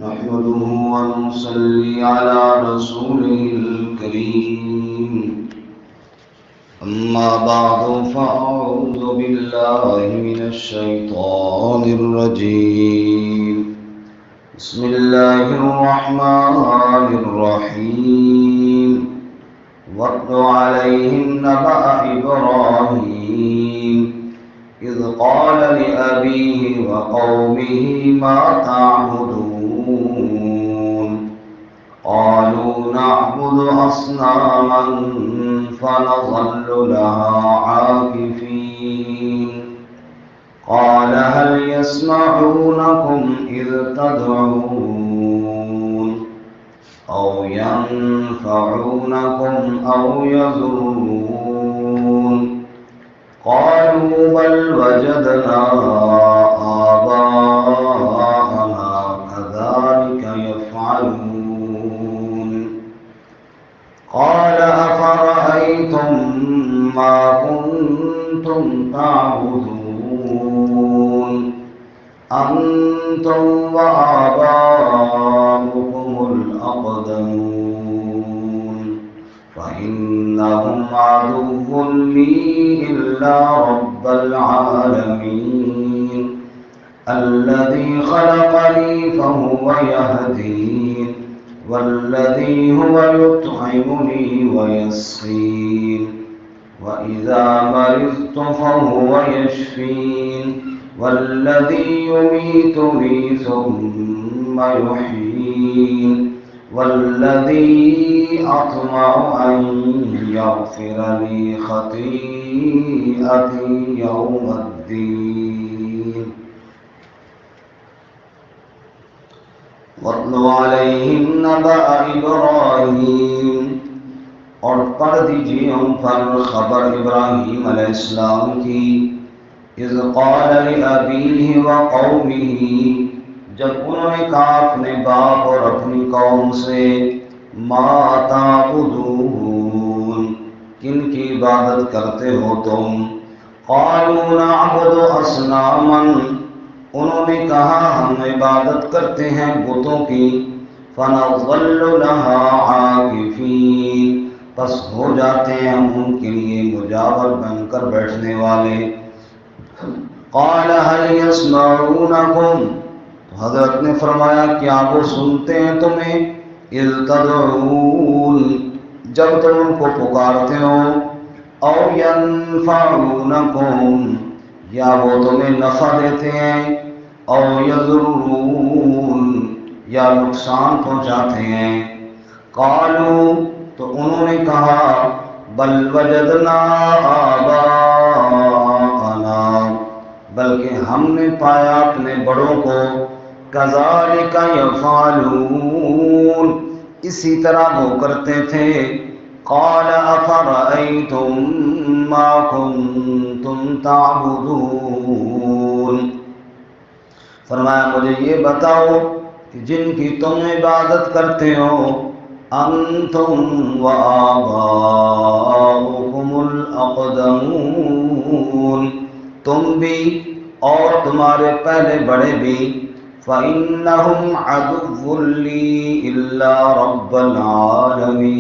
نحمده ونصلي على رسوله الكريم أما بعد فأعوذ بالله من الشيطان الرجيم بسم الله الرحمن الرحيم واتل عليهم نبأ إبراهيم إذ قال لأبيه وقومه ما تعبدون قالوا نعبد أصناما فنظل لها عاكفين قال هل يسمعونكم إذ تدعون أو ينفعونكم أو يضرون قالوا بل وجدنا آباءنا كذلك يفعلون قال أفرأيتم ما كنتم تعبدون أنتم وآباؤكم الأقدمون فإنهم عدو لي إلا رب العالمين الذي خلقني فهو يهدين والذي هو يطعمني ويسقين وإذا مرضت فهو يشفين والذي يميتني ثم يحيين والذي أطمع أن يغفر لي خطيئتي يوم الدين واتل عليهم نبأ إبراهيم اور پڑھ دیجیے ان پر خبر ابراہیم علیہ السلام کی اذ قال لأبيه وقومه جب انہوں نے کہا اپنے باپ اور اپنی قوم سے ما تعبدون کن کی عبادت کرتے ہو تم قالوا نعبد اصناما انہوں نے کہا ہم عبادت کرتے ہیں بتوں کی فنظل لها عاکفین پس ہو جاتے ہیں ہم ان کے لیے مجاور بن کر بیٹھنے والے قال هل يسمعونكم حضرت نے فرمایا کیا وہ سنتے ہیں تمہیں اذ تدعون جب تم ان کو پکارتے ہو او ينفعونكم یا وہ تمہیں نفع دیتے ہیں او یضرون یا نقصان پہنچاتے ہیں قالوا تو انہوں نے کہا بل وجدنا آباءنا بلکہ ہم نے پایا اپنے بڑوں کو کذالک یفعلون اسی طرح وہ کرتے تھے قال افرأیتم ما کنتم تعبدون فرمایا مجھے یہ بتاؤ کہ جن کی تم عبادت کرتے ہو انتم وآباؤکم الاقدمون تم بھی اور تمہارے پہلے بڑے بھی فإنہم عدو لی الا رب العالمین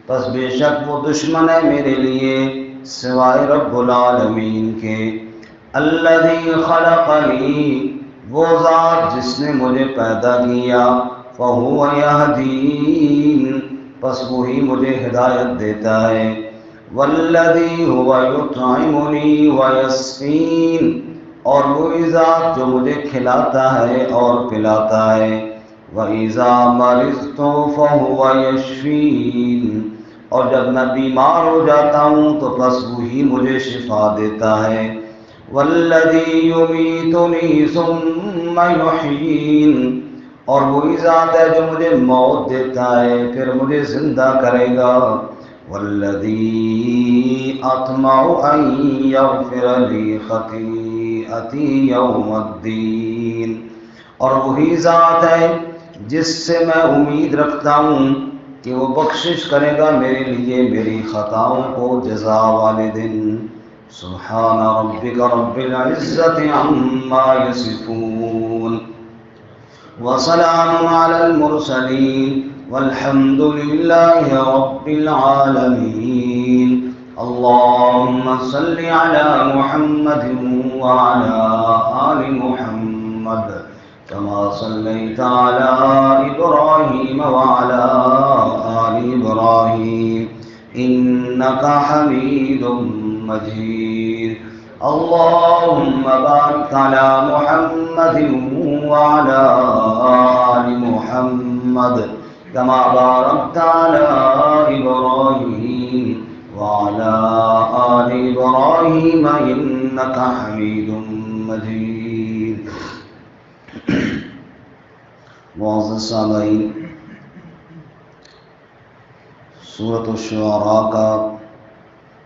پس بے شک وہ دشمن ہے میرے لیے سوائے رب العالمین کے الذی خلقنی وہ ذات جس نے مجھے پیدا کیا فَهُوَ يَهْدِينِ پس وہی مجھے ہدایت دیتا ہے وَالَّذِي هُوَ يُطْعِمُنِي وَيَسْقِينِ اور وہی ذات جو مجھے کھلاتا ہے اور پلاتا ہے وَإِذَا مَرِضْتُ فَهُوَ يَشْفِينِ اور جب میں بیمار ہو جاتا ہوں تو بس وہی مجھے شفا دیتا ہے وَالَّذِي يُمِيتُنِي ثُمَّ يُحْيِينِ اور وہی ذات ہے جو مجھے موت دیتا ہے پھر مجھے زندہ کرے گا والذی اطمع ان یغفر لی خطیئتی یوم الدین اور وہی ذات ہے جس سے میں امید رکھتا ہوں کہ وہ بخشش کرے گا میرے لیے میری خطاؤں کو جزا والے دن سبحان ربک رب العزت عما یصفون وسلام على المرسلين والحمد لله رب العالمين. اللهم صل على محمد وعلى آل محمد كما صليت على إبراهيم وعلى آل إبراهيم إنك حميد مجيد. اللهم بارك على محمد وعلى آل محمد كما باركت على إبراهيم وعلى آل إبراهيم إنك حميد مجيد. معزز سامعین، سورۃ الشعراء کا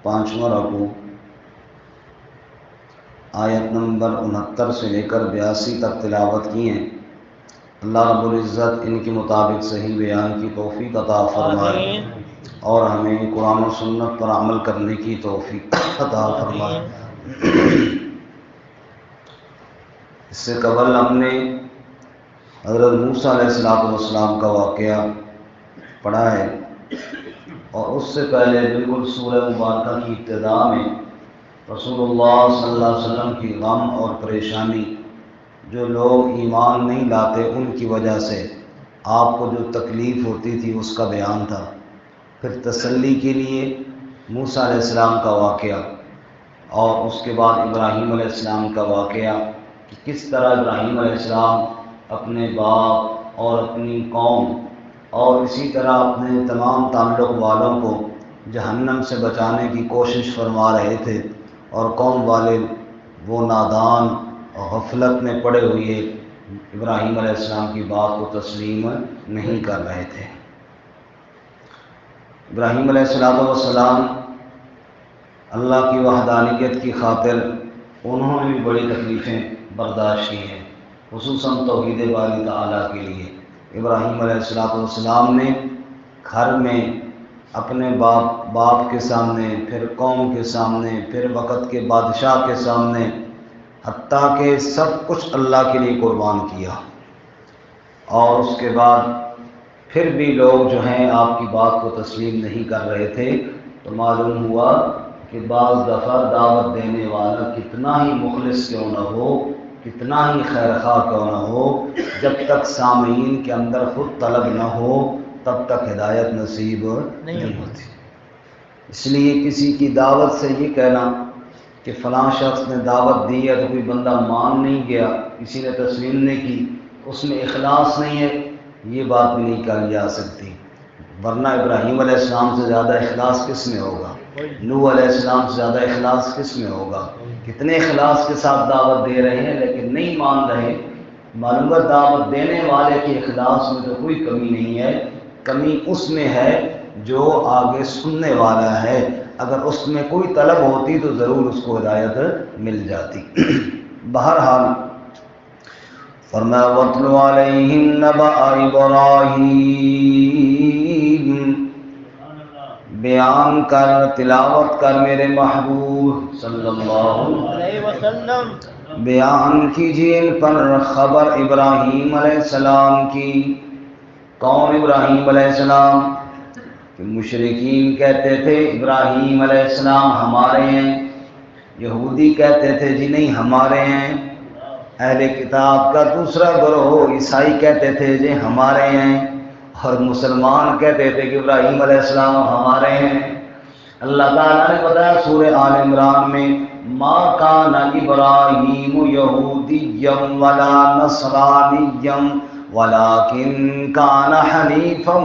5واں رکوع آیت نمبر 69 سے لے کر 82 تک تلاوت کی ہیں. اللہ رب العزت ان کے مطابق صحیح بیان کی توفیق عطا فرمائے اور ہمیں قرآن و سنت پر عمل کرنے کی توفیق عطا فرمائے. اس سے قبل ہم نے حضرت موسیٰ علیہ السلام کا واقعہ پڑھا ہے، اور اس سے پہلے بالکل سورہ مبارکہ کی ابتدا میں رسول اللہ صلی اللہ علیہ وسلم کی غم اور پریشانی، جو لوگ ایمان نہیں لاتے ان کی وجہ سے آپ کو جو تکلیف ہوتی تھی اس کا بیان تھا. پھر تسلی کے لیے موسیٰ علیہ السلام کا واقعہ، اور اس کے بعد ابراہیم علیہ السلام کا واقعہ کہ کس طرح ابراہیم علیہ السلام اپنے باپ اور اپنی قوم اور اسی طرح اپنے تمام تعلق والوں کو جہنم سے بچانے کی کوشش فرما رہے تھے، اور قوم والے وہ نادان اور غفلت میں پڑے ہوئے ابراہیم علیہ السلام کی بات کو تسلیم نہیں کر رہے تھے. ابراہیم علیہ السلام اللہ کی وحدانیت کی خاطر انہوں نے بھی بڑی تکلیفیں برداشت کی ہیں، خصوصاً توحید باری تعالیٰ کے لیے. ابراہیم علیہ السلام نے گھر میں اپنے باپ کے سامنے، پھر قوم کے سامنے، پھر وقت کے بادشاہ کے سامنے، حتیٰ کہ سب کچھ اللہ کے لیے قربان کیا. اور اس کے بعد پھر بھی لوگ جو ہیں آپ کی بات کو تسلیم نہیں کر رہے تھے، تو معلوم ہوا کہ بعض دفعہ دعوت دینے والا کتنا ہی مخلص کیوں نہ ہو، کتنا ہی خیر خواہ کیوں نہ ہو، جب تک سامعین کے اندر خود طلب نہ ہو تب تک ہدایت نصیب نہیں ہوتی. اس لیے کسی کی دعوت سے یہ کہنا کہ فلاں شخص نے دعوت دی ہے تو کوئی بندہ مان نہیں گیا، کسی نے تسلیم نہیں کی، اس میں اخلاص نہیں ہے، یہ بات بھی نہیں کہی جا سکتی. ورنہ ابراہیم علیہ السلام سے زیادہ اخلاص کس میں ہوگا؟ نوح علیہ السلام سے زیادہ اخلاص کس میں ہوگا؟ کتنے اخلاص کے ساتھ دعوت دے رہے ہیں لیکن نہیں مان رہے. معلوم ہے دعوت دینے والے کے اخلاص میں تو کوئی کمی نہیں ہے، کمی اس میں ہے جو آگے سننے والا ہے. اگر اس میں کوئی طلب ہوتی تو ضرور اس کو ہدایت مل جاتی. بہرحال فرمایا وَاتْلُ عَلَيْهِمْ نَبَأَ إِبْرَاهِيمَ، بیان کر، تلاوت کر میرے محبوب صلی اللہ علیہ وسلم، بیان کیجیے ان پر خبر ابراہیم علیہ السلام کی. کون ابراہیم علیہ السلام؟ کہ مشرکین کہتے تھے ابراہیم علیہ السلام ہمارے ہیں، یہودی کہتے تھے جی نہیں ہمارے ہیں، اہل کتاب کا دوسرا گروہ عیسائی کہتے تھے جی ہمارے ہیں، اور مسلمان کہتے تھے کہ ابراہیم علیہ السلام ہمارے ہیں. اللہ تعالیٰ نے بتایا سورہ آل عمران میں ما کان ابراہیم یہودیا ولا نصرانیا ولکن کان حنیفا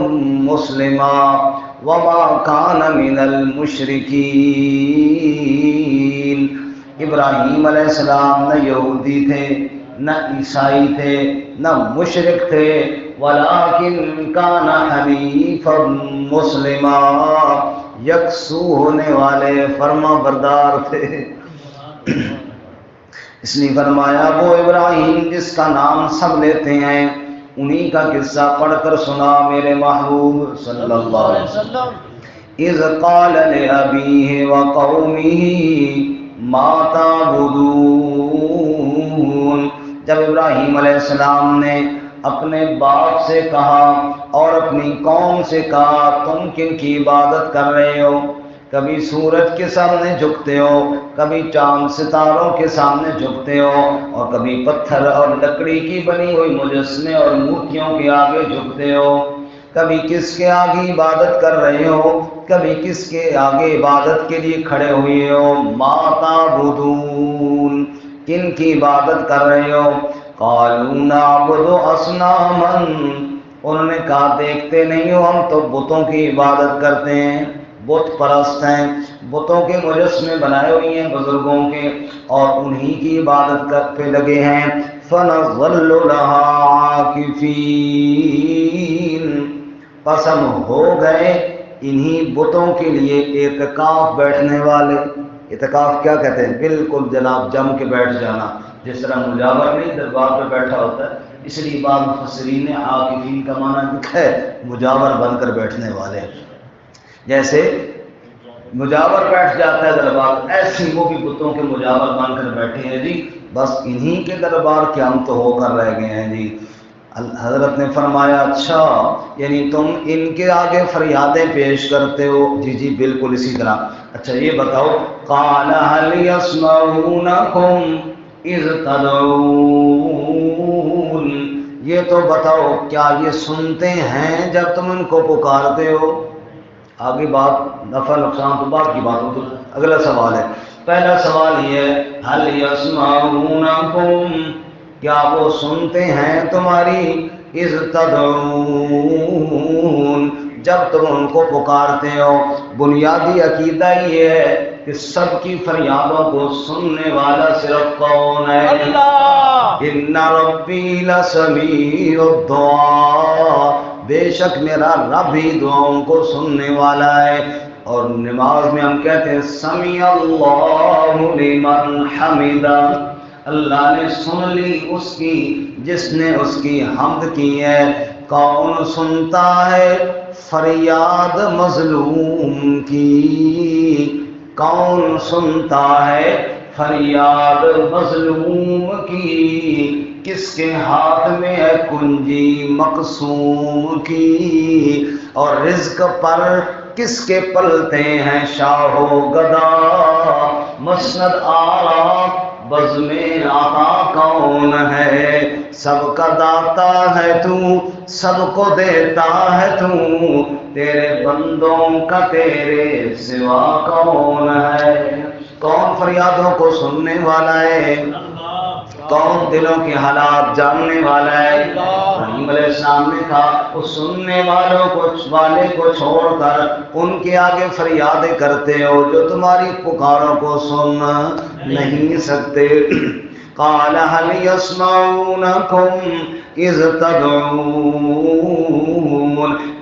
مسلما وما کان من المشرکین. ابراہیم علیہ السلام نہ یہودی تھے، نہ عیسائی تھے، نہ مشرک تھے، ولیکن کان حنیفا مسلما، یکسو ہونے والے فرما بردار تھے. اس لیے فرمایا وہ ابراہیم جس کا نام سب لیتے ہیں انہی کا قصہ پڑھ کر سنا میرے محبوب صلی اللہ علیہ وسلم. اذ قال لأبیہ وقومہ ما تعبدون، جب ابراہیم علیہ السلام نے اپنے باپ سے کہا اور اپنی قوم سے کہا تم کن کی عبادت کر رہے ہو؟ کبھی سورج کے سامنے جھکتے ہو، کبھی چاند ستاروں کے سامنے جھکتے ہو، اور کبھی پتھر اور لکڑی کی بنی ہوئی مجسمے اور مورتیوں کے آگے جھکتے ہو۔ کبھی کس کے آگے عبادت کر رہے ہو، کبھی کس کے آگے عبادت کے لیے کھڑے ہوئے ہو؟ ما تعبدون، کن کی عبادت کر رہے ہو؟ قالوا نعبد اصناما، انہوں نے کہا دیکھتے نہیں ہو ہم تو بتوں کی عبادت کرتے ہیں، بت پرست ہیں، بتوں کے مجسمے بنائے ہوئے ہیں بزرگوں کے، اور انہی کی عبادت پہ لگے ہیں۔ فنظل لها عاکفین، پس ہم ہو گئے انہی بتوں کے لیے اعتکاف بیٹھنے والے۔ اعتکاف کیا کہتے ہیں؟ بالکل جناب جم کے بیٹھ جانا، جس طرح مجاور نہیں دربار پہ بیٹھا ہوتا ہے، اس لیے بعض مفسرین نے عاکفین کا معنی لکھا ہے مجاور بن کر بیٹھنے والے۔ جیسے مجاور بیٹھ جاتا ہے دربار، ایسے وہ بھی بتوں کے مجاور بن کر بیٹھے ہیں جی، بس انہی کے دربار کے ہم تو ہو کر رہ گئے ہیں جی۔ حضرت نے فرمایا اچھا یعنی تم ان کے آگے فریادیں پیش کرتے ہو؟ جی جی بالکل اسی طرح۔ اچھا یہ بتاؤ، قال هل يسمعونكم اذ تدعون، یہ تو بتاؤ کیا یہ سنتے ہیں جب تم ان کو پکارتے ہو؟ آگے بات نفع نقصان تو بعد کی بات ہو، تو اگلا سوال ہے۔ پہلا سوال یہ ہے هل يسمعونكم، کیا وہ سنتے ہیں تمہاری؟ اذ تدعون، جب تم ان کو پکارتے ہو۔ بنیادی عقیدہ یہ ہے کہ سب کی فریادوں کو سننے والا صرف کون ہے؟ اللہ۔ ان ربی لسمیع الدعاء، بے شک میرا رب ہی دعاؤں کو سننے والا ہے۔ اور نماز میں ہم کہتے ہیں سمیع اللہ لمن حمدہ، اللہ نے سن لی اس کی جس نے اس کی حمد کی ہے۔ کون سنتا ہے فریاد مظلوم کی؟ کون سنتا ہے فریاد مظلوم کی؟ کس کے ہاتھ میں ہے کنجی مقسوم کی؟ اور رزق پر کس کے پلتے ہیں شاہ و گدا؟ مسند آرا بزم عطا کون ہے؟ سب کا داتا ہے تو، سب کو دیتا ہے تو، تیرے بندوں کا تیرے سوا کون ہے؟ کون فریادوں کو سننے والا ہے؟ کون دلوں کے حالات جاننے والا ہے؟ ابراہیم علیہ السلام نے کہا وہ سننے والے کو چھوڑ کر ان کے آگے فریادیں کرتے ہو جو تمہاری پکاروں کو سن نہیں سکتے۔ قال هل يسمعونكم اذ تدعون،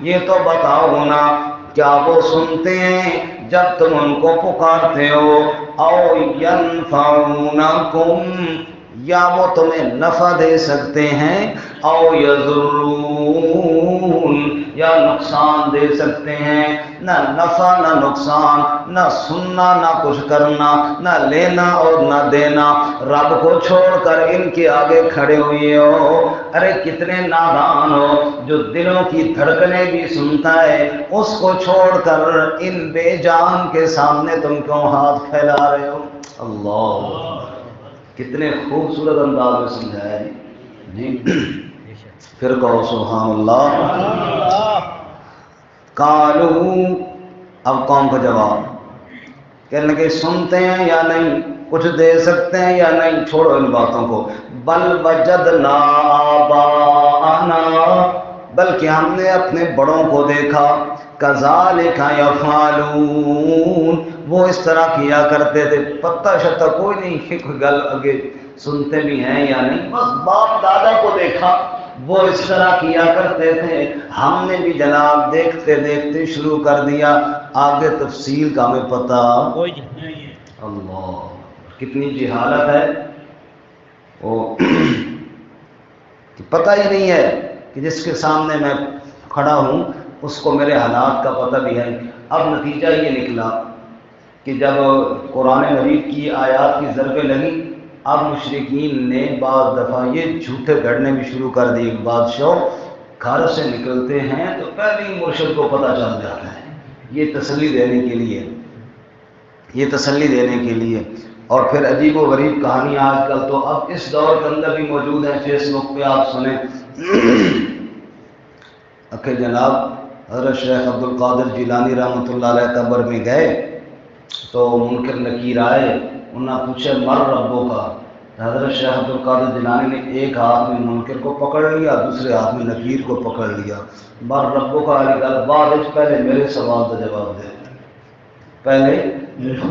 یہ تو بتاؤ نا کیا وہ سنتے ہیں جب تم ان کو پکارتے ہو؟ او ينفعونكم، یا وہ تمہیں نفع دے سکتے ہیں؟ او یضرون، یا نقصان دے سکتے ہیں؟ نہ نفع نہ نقصان، نہ سننا نہ کچھ کرنا، نہ لینا اور نہ دینا، رب کو چھوڑ کر ان کے آگے کھڑے ہوئے ہو۔ ارے کتنے نادان ہو، جو دلوں کی دھڑکنیں بھی سنتا ہے اس کو چھوڑ کر ان بے جان کے سامنے تم کیوں ہاتھ پھیلا رہے ہو؟ اللہ، کتنے خوبصورت انداز میں سمجھایا جی۔ پھر کہو سبحان اللہ۔ قالو، اب قوم کا جواب، کہنے لگے سنتے ہیں یا نہیں، کچھ دے سکتے ہیں یا نہیں، چھوڑو ان باتوں کو۔ بل وجدنا آباءنا، بلکہ ہم نے اپنے بڑوں کو دیکھا، کذالک یفعلون، وہ اس طرح کیا کرتے تھے، پتہ شتہ کوئی نہیں کہ کوئی گل اگے سنتے بھی ہیں یا نہیں، بس باپ دادا کو دیکھا وہ اس طرح کیا کرتے تھے، ہم نے بھی جناب دیکھتے دیکھتے شروع کر دیا، آگے تفصیل کا ہمیں پتہ اللہ، کتنی جہالت ہے، وہ پتہ ہی نہیں ہے کہ جس کے سامنے میں کھڑا ہوں اس کو میرے حالات کا پتہ بھی ہے۔ اب نتیجہ یہ نکلا کہ جب قرآن مجید کی آیات کی ضربیں لگی اب مشرکین نے بعض دفعہ یہ جھوٹے گھڑنے بھی شروع کر دیے. بادشاہ گھر سے نکلتے ہیں تو پہلے ہی مرشد کو پتہ چل جاتا ہے. یہ تسلی دینے کے لیے، یہ تسلی دینے کے لیے. اور پھر عجیب و غریب کہانی آج کل تو اب اس دور کے اندر بھی موجود ہیں. فیس بک پہ آپ سنیں کہ جناب حضرت شیخ عبد القادر جیلانی رحمۃ اللہ علیہ قبر میں گئے تو منکر نکیر آئے. انہوں نے پوچھا مر ربوں کا. حضرت شیخ عبد القادر جیلانی نے ایک ہاتھ میں منکر کو پکڑ لیا، دوسرے ہاتھ میں نکیر کو پکڑ لیا. مر ربوں کا علی گل بعد پہلے میرے سوال کا جواب دے، پہلے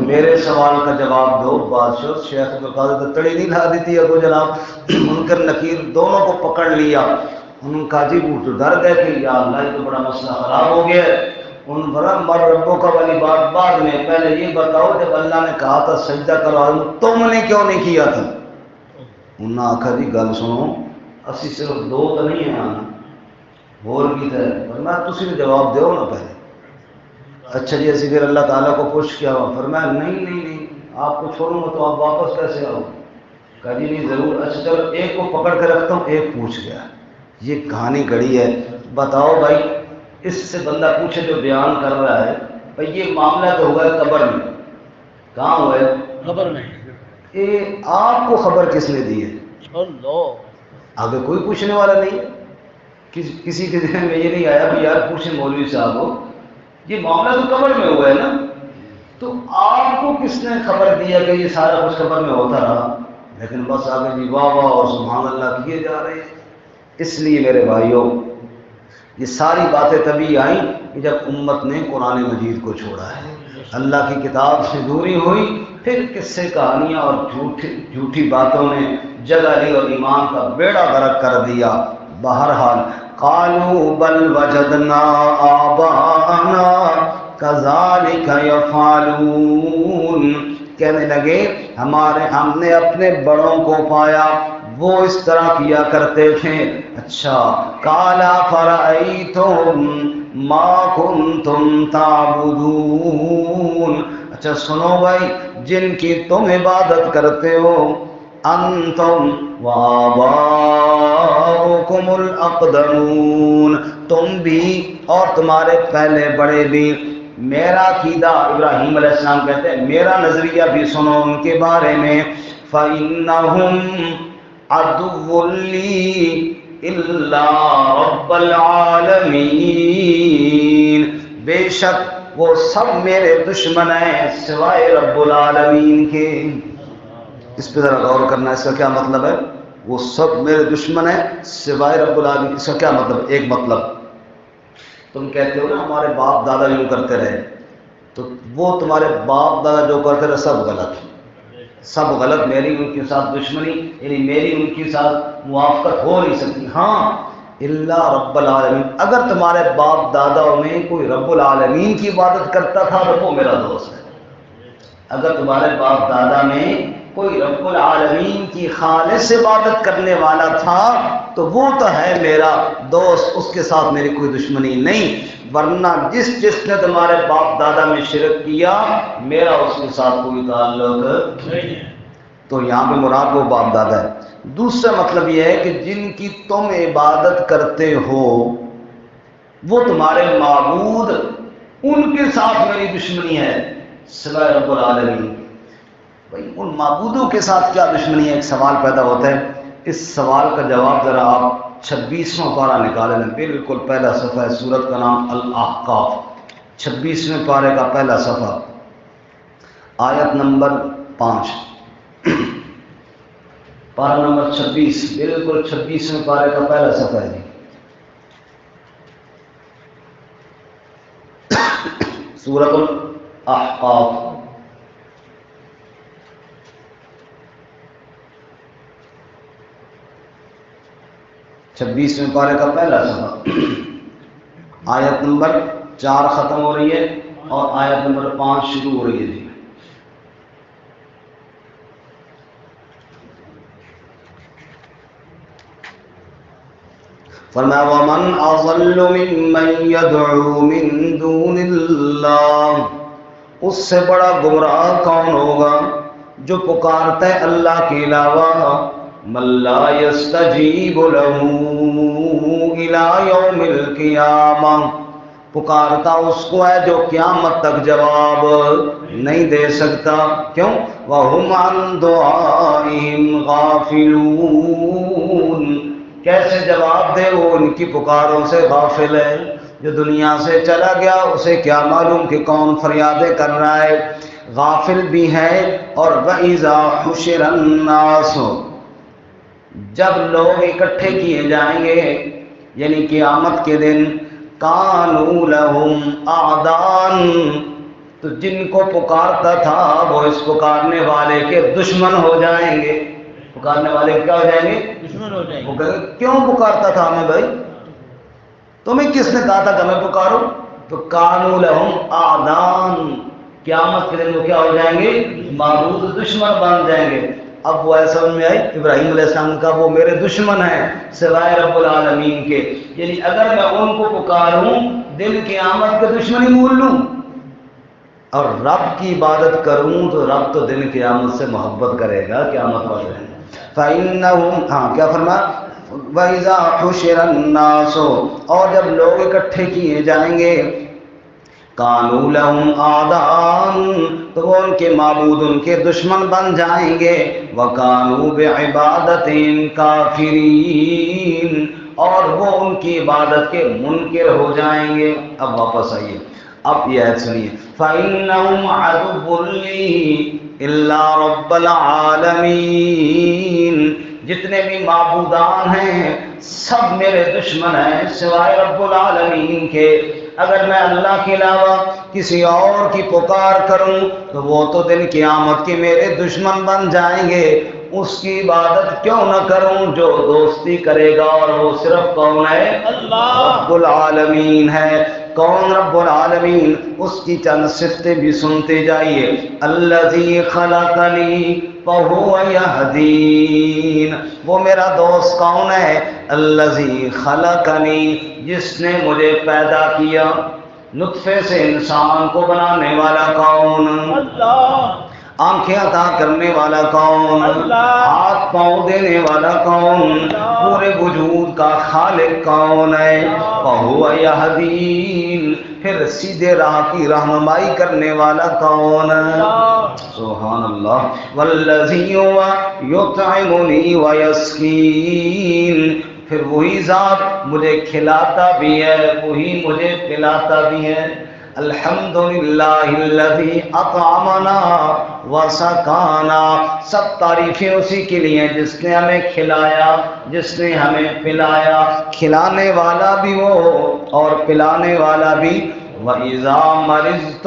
میرے سوال کا جواب دو. بادشاہ شیخ عبد القادر تو تڑی نہیں لا دیتی ہے. وہ جناب منکر نکیر دونوں کو پکڑ لیا. انہوں نے کہا جی وہ تو ڈر گئے کہ یا اللہ یہ تو بڑا مسئلہ خراب ہو گیا ہے. ان بڑا مر ربوں کا والی بات بعد میں، پہلے یہ بتاؤ جب اللہ نے کہا تھا سجدہ کرو تم نے کیوں نہیں کیا تھا؟ انہوں نے آخا جی گل سنو، اسی صرف دو تو نہیں ہیں آنا اور بھی تھے. فرمایا تسی نے جواب دیو نا پہلے. اچھا جی اسی پھر اللہ تعالیٰ کو پوچھ کیا ہوا؟ فرمایا نہیں آپ کو چھوڑوں گا تو آپ واپس کیسے آؤ؟ کہا جی نہیں ضرور. اچھا چلو ایک کو پکڑ کے رکھتا ہوں، ایک پوچھ گیا. یہ کہانی گڑی ہے. بتاؤ بھائی اس سے بندہ پوچھے جو بیان کر رہا ہے بھائی یہ معاملہ تو ہوا ہے قبر میں. کہاں ہوا ہے؟ قبر میں. آپ کو خبر کس نے دی ہے؟ آگے کوئی پوچھنے والا نہیں ہے. کسی کے ذہن میں یہ نہیں آیا کہ یار پوچھیں مولوی صاحب کو، یہ معاملہ تو قبر میں ہوا ہے نا. تو آپ کو کس نے خبر دیا کہ یہ سارا کچھ قبر میں ہوتا رہا؟ لیکن بس آگے جی واہ واہ اور سبحان اللہ کیے جا رہے ہیں. اس لیے میرے بھائیوں یہ ساری باتیں تبھی آئیں کہ جب امت نے قرآن مجید کو چھوڑا ہے، اللہ کی کتاب سے دوری ہوئی، پھر قصے کہانیاں اور جھوٹی باتوں نے جگہ لی اور ایمان کا بیڑا غرق کر دیا. بہرحال قالوا بل وجدنا آباءنا كذلك يفعلون، کہنے لگے ہم نے اپنے بڑوں کو پایا وہ اس طرح کیا کرتے تھے. اچھا قال فرأيتم ما كنتم تعبدون، اچھا سنو بھائی جن کی تم عبادت کرتے ہو، انتم وآباؤکم الاقدمون، تم بھی اور تمہارے پہلے بڑے بھی. میرا عقیدہ ابراہیم علیہ السلام کہتے ہیں میرا نظریہ بھی سنو ان کے بارے میں. فَإِنَّهُمْ عَدُوٌّ لِّي إِلَّا رَبَّ الْعَالَمِينَ، بے شک وہ سب میرے دشمن ہیں سوائے رب العالمین کے. اس پہ ذرا غور کرنا، اس کا کیا مطلب ہے؟ وہ سب میرے دشمن ہیں سوائے رب العالمین، اس کا کیا مطلب؟ ایک مطلب تم کہتے ہو نا ہمارے باپ دادا یوں کرتے رہے، تو وہ تمہارے باپ دادا جو کرتے رہے سب غلط، سب غلط. میری ان کے ساتھ دشمنی یعنی میری ان کے ساتھ موافقت ہو نہیں سکتی. ہاں الا رب العالمین، اگر تمہارے باپ دادا میں کوئی رب العالمین کی عبادت کرتا تھا تو وہ میرا دوست ہے. اگر تمہارے باپ دادا میں کوئی رب العالمین کی خالص عبادت کرنے والا تھا تو وہ تو ہے میرا دوست، اس کے ساتھ میری کوئی دشمنی نہیں. ورنہ جس نے تمہارے باپ دادا میں شرک کیا میرا اس کے ساتھ کوئی تعلق نہیں. تو یہاں پہ مراد وہ باپ دادا ہے. دوسرا مطلب یہ ہے کہ جن کی تم عبادت کرتے ہو وہ تمہارے معبود، ان کے ساتھ میری دشمنی ہے سوائے رب العالمین. بھائی ان معبودوں کے ساتھ کیا دشمنی ہے؟ ایک سوال پیدا ہوتا ہے. اس سوال کا جواب ذرا آپ 26واں پارہ نکالیں، بالکل پہلا صفحہ ہے، سورت کا نام الاحقاف، 26ویں پارے کا پہلا صفحہ، آیت نمبر 5، پارہ نمبر 26، بالکل 26ویں پارے کا پہلا صفحہ ہے. سورت الاحقاف، چھبیسویں پارے کا پہلا صفحہ، آیت نمبر 4 ختم ہو رہی ہے اور آیت نمبر 5 شروع ہو رہی ہے. جی فرمایا وَمَنْ أَضَلُّ مِمَّنْ يَدْعُو مِن دُونِ اللَّهِ، اس سے بڑا گمراہ کون ہوگا جو پکارتا ہے اللہ کے علاوہ، من لا یستجیب لہ الی یوم القیامہ، پکارتا اس کو ہے جو قیامت تک جواب نہیں دے سکتا. کیوں؟ وَهُمْ عَنْ دُعَائِهِمْ غَافِلُونَ، کیسے جواب دے؟ وہ ان کی پکاروں سے غافل ہے. جو دنیا سے چلا گیا اسے کیا معلوم کہ کون فریادیں کر رہا ہے، غافل بھی ہے. اور وَإِذَا حُشِرَ النَّاسُ، جب لوگ اکٹھے کیے جائیں گے یعنی قیامت کے دن، کانوا لہم اعدان، تو جن کو پکارتا تھا وہ اس پکارنے والے کے دشمن ہو جائیں گے. پکارنے والے کیا ہو جائیں گے؟ دشمن ہو جائیں گے. وہ کہیں گے کیوں پکارتا تھا ہمیں بھائی؟ تمہیں کس نے کہا تھا کہ ہمیں پکارو؟ تو کانوا لہم اعدان، قیامت کے دن وہ کیا ہو جائیں گے؟ معبود دشمن بن جائیں گے. اب وہ ایسا سمجھ میں آئی ابراہیم علیہ السلام کا وہ میرے دشمن ہیں سوائے رب العالمین کے. یعنی اگر میں ان کو پکاروں دن قیامت کے دشمنی بھول لوں، اور رب کی عبادت کروں تو رب تو دن قیامت سے محبت کرے گا قیامت والے دن. فَإِنَّهُمْ، ہاں کیا فرمایا؟ وَإِذَا حُشِرَ النَّاسُ، اور جب لوگ اکٹھے کیے جائیں گے، کانوا لہم اعداء، تو وہ ان کے معبود ان کے دشمن بن جائیں گے. وَكَانُوا بِعِبَادَتِهِمْ كَافِرِينَ، اور وہ ان کی عبادت کے منکر ہو جائیں گے. اب واپس آئیے، اب یہ آیت سنیے. فَإِنَّهُمْ عَدُوٌّ لِّي إِلَّا رَبَّ الْعَالَمِينَ، جتنے بھی معبودان ہیں سب میرے دشمن ہیں سوائے رب العالمین کے. اگر میں اللہ کے علاوہ کسی اور کی پکار کروں تو وہ تو دن قیامت کے میرے دشمن بن جائیں گے. اس کی عبادت کیوں نہ کروں جو دوستی کرے گا، اور وہ صرف کون ہے؟ اللہ رب العالمین ہے. کون رب العالمین؟ اس کی چند صفتیں بھی سنتے جائیے. الذی خلقنی فہو یہدین، وہ میرا دوست کون ہے؟ الذی خلقنی، جس نے مجھے پیدا کیا. نطفے سے انسان کو بنانے والا کون؟ اللہ. آنکھیں عطا کرنے والا کون؟ اللہ. ہاتھ پاؤں دینے والا کون؟ اللہ. پورے وجود کا خالق کون ہے؟ فہو یہدین، پھر سیدھے راہ کی رہنمائی کرنے والا کون؟ اللہ. سبحان اللہ. والذی یطعمنی ویسقین، پھر وہی ذات مجھے کھلاتا بھی ہے وہی مجھے پلاتا بھی ہے. الحمدللہ الذی اطعمنا وسقانا، سب تعریفیں اسی کے لیے جس نے ہمیں کھلایا جس نے ہمیں پلایا. کھلانے والا بھی وہ اور پلانے والا بھی. وَإِذَا مَرِضْتُ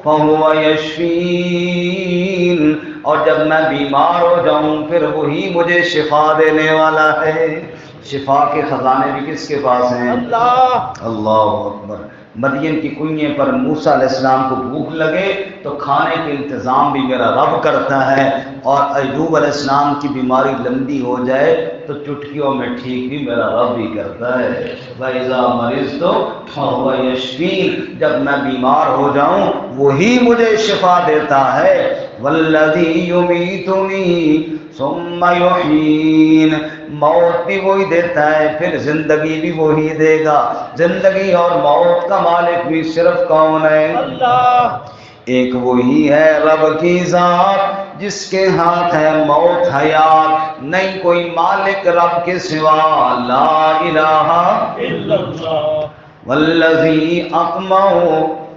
فَهُوَ يَشْفِينِ، اور جب میں بیمار ہو جاؤں پھر وہی مجھے شفا دینے والا ہے. شفا کے خزانے بھی کس کے پاس ہیں؟ اللہ. اللہ اکبر. مدین کی کنویں پر موسیٰ علیہ السلام کو بھوک لگے تو کھانے کے انتظام بھی میرا رب کرتا ہے، اور ایوب علیہ السلام کی بیماری لمبی ہو جائے تو چٹکیوں میں ٹھیک بھی میرا رب ہی کرتا ہے. وَإِذَا مَرِضْتُ فَهُوَ يَشْفِينِ، جب میں بیمار ہو جاؤں وہی مجھے شفا دیتا ہے. وَالَّذِي يُمِيتُنِي ثُمَّ يُحْيِينِ، موت بھی وہی دیتا ہے پھر زندگی بھی وہی دے گا. زندگی اور موت کا مالک بھی صرف کون ہے؟ اللہ. ایک وہی ہے رب کی ذات جس کے ہاتھ ہے موت حیات، نہیں کوئی مالک رب کے سوا. لا الہ الا اللہ. والذی اطمع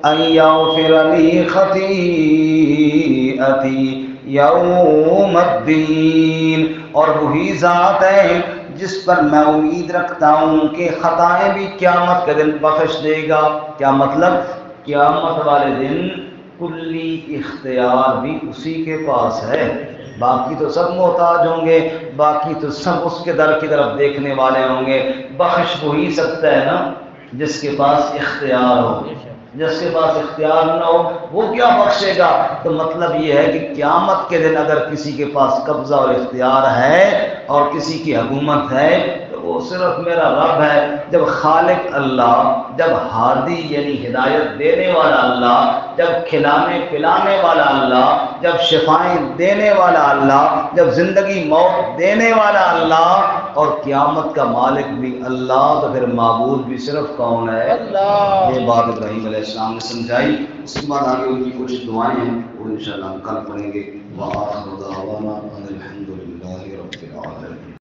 ان یغفر لی خطیئتی یوم الدین، اور وہی ذات ہے جس پر میں امید رکھتا ہوں کہ خطائیں بھی قیامت کے دن بخش دے گا. کیا مطلب؟ قیامت والے دن کلی اختیار بھی اسی کے پاس ہے. باقی تو سب محتاج ہوں گے، باقی تو سب اس کے در کی طرف دیکھنے والے ہوں گے. بخش وہی سکتا ہے نا جس کے پاس اختیار ہو. جس کے پاس اختیار نہ ہو وہ کیا بخشے گا؟ تو مطلب یہ ہے کہ قیامت کے دن اگر کسی کے پاس قبضہ اور اختیار ہے اور کسی کی حکومت ہے تو وہ صرف میرا رب ہے۔ جب خالق اللہ، جب ہادی یعنی ہدایت دینے والا اللہ، جب کھلانے پلانے والا اللہ، جب شفائیں دینے والا اللہ، جب زندگی موت دینے والا اللہ، اور قیامت کا مالک بھی اللہ، تو پھر معبود بھی صرف کون ہے؟ اللہ۔ یہ بات ابراہیم علیہ السلام نے سمجھائی۔ اس کے بعد آگے ان کی کچھ دعائیں ہیں، وہ انشاءاللہ ہم کل پڑھیں گے۔ وآخر دعوانا ان الحمد للہ رب العالمین۔